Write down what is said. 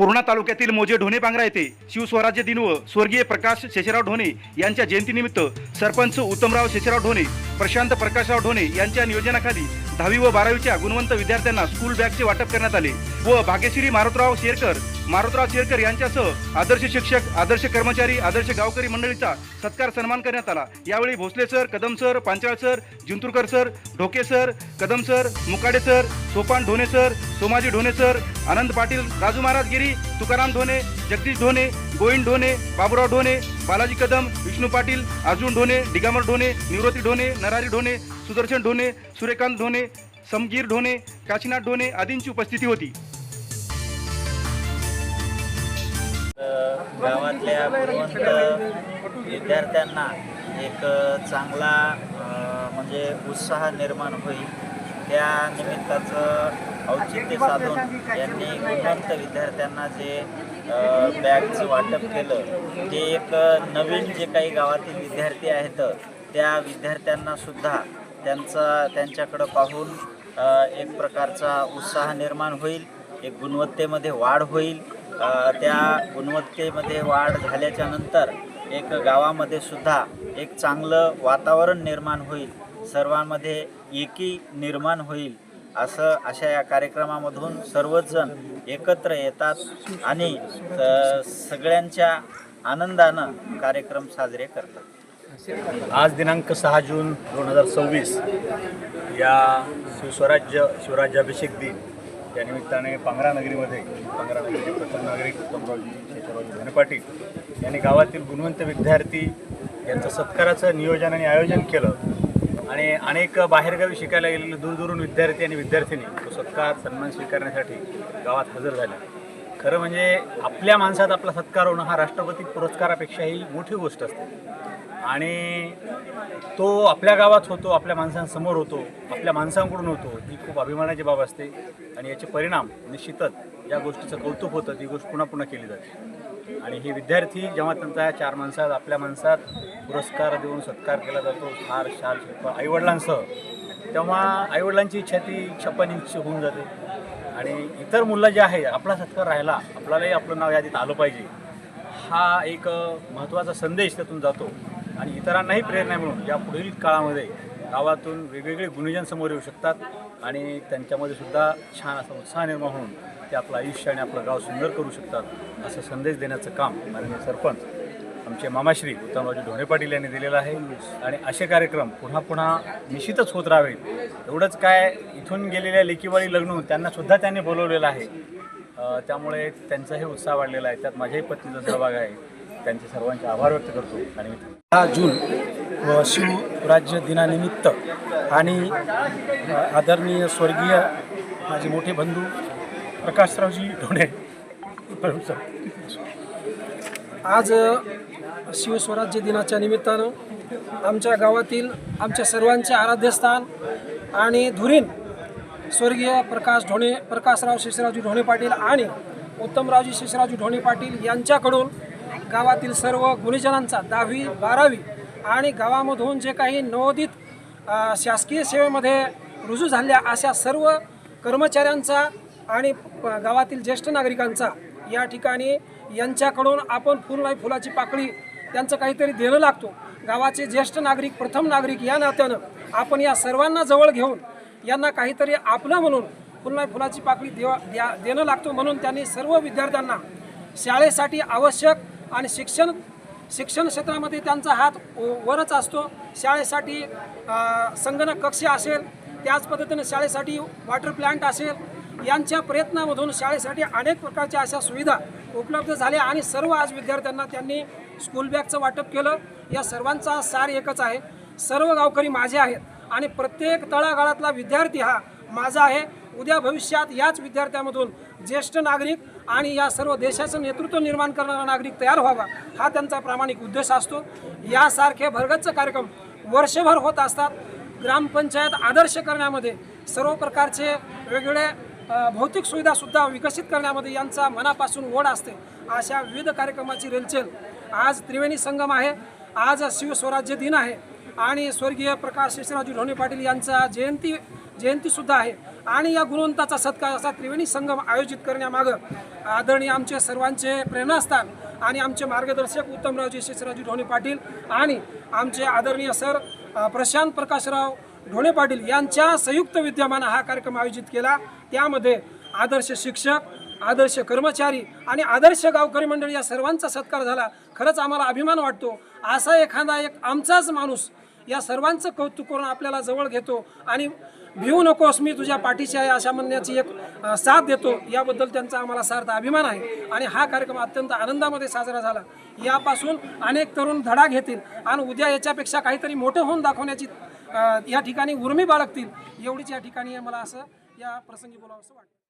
पूर्णा तालुक्यातील मोजे ढोणेपांगरा येथे शिवस्वराज्य दिन व स्वर्गीय प्रकाश शेषराव ढोणे यांच्या जयंतीनिमित्त सरपंच उत्तमराव शेषराव ढोणे, प्रशांत प्रकाशराव ढोणे यांच्या नियोजनाखाली 10वी व 12वीच्या गुणवंत विद्यार्थ्यांना स्कूल बॅगचे वाटप करण्यात आले व भाग्यश्री मारुतराव शेरकर यांच्यासह आदर्श शिक्षक, आदर्श कर्मचारी, आदर्श गावकरी मंडळीचा सत्कार सन्मान करण्यात आला। यावेळी Bhosle sir, Kadam sir, Panchal sir, Jinturkar sir, Dhoke sir, Kadam sir, Mukade sir, Sopan Dhone sir, Somaji Dhone sir, Anand Patil, Raju Maharaj Giri, Tukaram Dhone, Jagdish Dhone, Govind Dhone, Baburao Dhone, Balaji Kadam, Vishnu Patil, Arjun Dhone, Digambar Dhone, Nivrutti Dhone, Narari Dhone, Sudarshan Dhone, Suryakant Dhone, Samgir Dhone, Kashinath Dhone आदींची उपस्थिती होती। गावातल्या गुणवंत विद्यार्थ्यांना एक चांगला म्हणजे उत्साह निर्माण होईल त्या निमित्ताचं औचित्य साधून यांनी गुणवंत विद्यार्थ्यांना जे बॅगचं वाटप केलं ते एक नवीन जे काही गावातील विद्यार्थी आहेत त्या विद्यार्थ्यांना सुद्धा त्यांच्याकडं पाहून एक प्रकारचा उत्साह निर्माण होईल, एक गुणवत्तेमध्ये वाढ होईल। त्या गुणवत्तेमध्ये वाढ झाल्याच्या नंतर एक गावामध्ये सुद्धा एक चांगलं वातावरण निर्माण होईल, सर्वांमध्ये एकी निर्माण होईल। अशा या कार्यक्रमामधून सर्वच जण एकत्र येतात आणि सगळ्यांच्या आनंदानं कार्यक्रम साजरे करतात। आज दिनांक 6 जून 2026 या शिवराज्याभिषेक दिन या निमित्ताने पांगरा नगरीमध्ये पांगरा नगरीचे प्रथम नागरिक उत्तमरावजी शेषरावजी ढोणे पाटील यांनी गावातील गुणवंत विद्यार्थी यांचं सत्काराचं नियोजन आणि आयोजन केलं आणि अनेक बाहेरगावी शिकायला गेलेले दूरदूरून विद्यार्थी आणि विद्यार्थिनी तो सत्कार सन्मान स्वीकारण्यासाठी गावात हजर झाले। खरं म्हणजे आपल्या माणसात आपला सत्कार होणं हा राष्ट्रपती पुरस्कारापेक्षाही मोठी गोष्ट असते आणि तो आपल्या गावात होतो, आपल्या माणसांसमोर होतो, आपल्या माणसांकडून होतो, ही खूप अभिमानाची बाब असते आणि याचे परिणाम निश्चितच या गोष्टीचं कौतुक होतं, ती गोष्ट पुन्हा पुन्हा केली जाते। आणि हे विद्यार्थी जेव्हा त्यांचा 4 माणसात आपल्या माणसात पुरस्कार देऊन सत्कार केला जातो हार शाल आईवडिलांसह, तेव्हा आईवडिलांची इच्छा ती छप्पन इंच होऊन जाते आणि इतर मुलं जे आहे आपला सत्कार राहिला, आपल्यालाही आपलं नाव यादीत आलं पाहिजे हा एक महत्त्वाचा संदेश त्यातून जातो आणि इतरांनाही प्रेरणा मिळून या पुढील काळामध्ये गावातून वेगवेगळे गुणीजन समोर येऊ शकतात आणि त्यांच्यामध्ये सुद्धा छान असा उत्साह निर्माण होऊन ते आपलं आयुष्य आणि आपलं गाव सुंदर करू शकतात असं संदेश देण्याचं काम माननीय सरपंच आमचे मामाश्री उत्तमरावजी ढोणे पाटील यांनी दिलेलं आहे आणि असे कार्यक्रम पुन्हा पुन्हा निश्चितच होत राहावेत। एवढंच काय, इथून गेलेल्या लेकीवाळी लग्न त्यांनासुद्धा त्यांनी बोलवलेलं आहे, त्यामुळे त्यांचाही उत्साह वाढलेला आहे, त्यात माझ्याही पत्नीचा सहभाग आहे। त्यांचे सर्वांचे आभार व्यक्त करतो आणि 6 जून व शिवराज्य दिनानिमित्त आणि आदरणीय स्वर्गीय माझे मोठे बंधू प्रकाशरावजी ढोणे आज शिवस्वराज्य दिनाच्या निमित्तानं आमच्या गावातील आमच्या सर्वांचे आराध्यस्थान आणि धुरीण स्वर्गीय प्रकाशराव शेषरावजी ढोणे पाटील आणि उत्तमरावजी शेषरावजी ढोणे पाटील यांच्याकडून गावातील सर्व गुणीजनांचा 10वी 12वी आणि गावामधून जे काही नवोदित शासकीय सेवेमध्ये रुजू झाल्या अशा सर्व कर्मचाऱ्यांचा आणि गावातील ज्येष्ठ नागरिकांचा या ठिकाणी यांच्याकडून आपण फुल नाही फुलाची पाकळी त्यांचं काहीतरी देणं लागतो। गावाचे ज्येष्ठ नागरिक, प्रथम नागरिक या नात्यानं आपण या सर्वांना जवळ घेऊन यांना काहीतरी आपलं म्हणून फुल नाही फुलाची पाकळी देणं लागतो। म्हणून त्यांनी सर्व विद्यार्थ्यांना शाळेसाठी आवश्यक आणि शिक्षण क्षेत्रामध्ये त्यांचा हात वरच असतो। शाळेसाठी संगणक कक्ष असेल, त्याच पद्धतीने शाळेसाठी वॉटर प्लांट असेल, यांच्या प्रयत्नामधून शाळेसाठी अनेक प्रकारच्या अशा सुविधा उपलब्ध झाल्या आणि सर्व आज विद्यार्थ्यांना त्यांनी स्कूल बॅगचं वाटप केलं। या सर्वांचा सार एकच आहे, सर्व गावकरी माझे आहेत आणि प्रत्येक तळागाळातला विद्यार्थी हा माझा आहे। उद्या भविष्यात याच विद्यार्थ्यांमधून ज्येष्ठ नागरिक आणि या सर्व देशाचं नेतृत्व निर्माण करणारा नागरिक तयार व्हावा हा त्यांचा प्रामाणिक उद्देश असतो। यासारखे भरगच्च कार्यक्रम वर्षभर होत असतात। ग्रामपंचायत आदर्श करण्यामध्ये, सर्व प्रकारचे वेगवेगळे भौतिक सुविधासुद्धा विकसित करण्यामध्ये यांचा मनापासून ओढ असते। अशा विविध कार्यक्रमाची रेलचेल आज त्रिवेणी संगम आहे, आज शिवस्वराज्य दिन आहे आणि स्वर्गीय प्रकाश शेषरावजी ढोणे पाटील यांचा जयंतीसुद्धा आहे आणि या गुणवंताचा सत्कार असा त्रिवेणी संगम आयोजित करण्यामागं आदरणीय आमचे सर्वांचे प्रेरणास्थान आणि आमचे मार्गदर्शक उत्तमरावजी शेषरावजी ढोणे पाटील आणि आमचे आदरणीय सर प्रशांत प्रकाशराव ढोणे पाटील यांच्या संयुक्त विद्यमानं हा कार्यक्रम आयोजित केला। त्यामध्ये आदर्श शिक्षक, आदर्श कर्मचारी आणि आदर्श गावकरी मंडळी या सर्वांचा सत्कार झाला। खरंच आम्हाला अभिमान वाटतो, असा एखादा एक आमचाच माणूस या सर्वांचं कौतुक करून आपल्याला जवळ घेतो आणि भिवू नकोस मी तुझ्या पाठीशी आहे अशा म्हणण्याची एक साथ देतो। याबद्दल त्यांचा आम्हाला सार्थ अभिमान आहे आणि हा कार्यक्रम अत्यंत आनंदामध्ये साजरा झाला। यापासून अनेक तरुण धडा घेतील आणि उद्या याच्यापेक्षा काहीतरी मोठं होऊन दाखवण्याची या ठिकाणी उर्मी बाळगतील, एवढीच या ठिकाणी मला असं या प्रसंगी बोलावं असं वाटतं।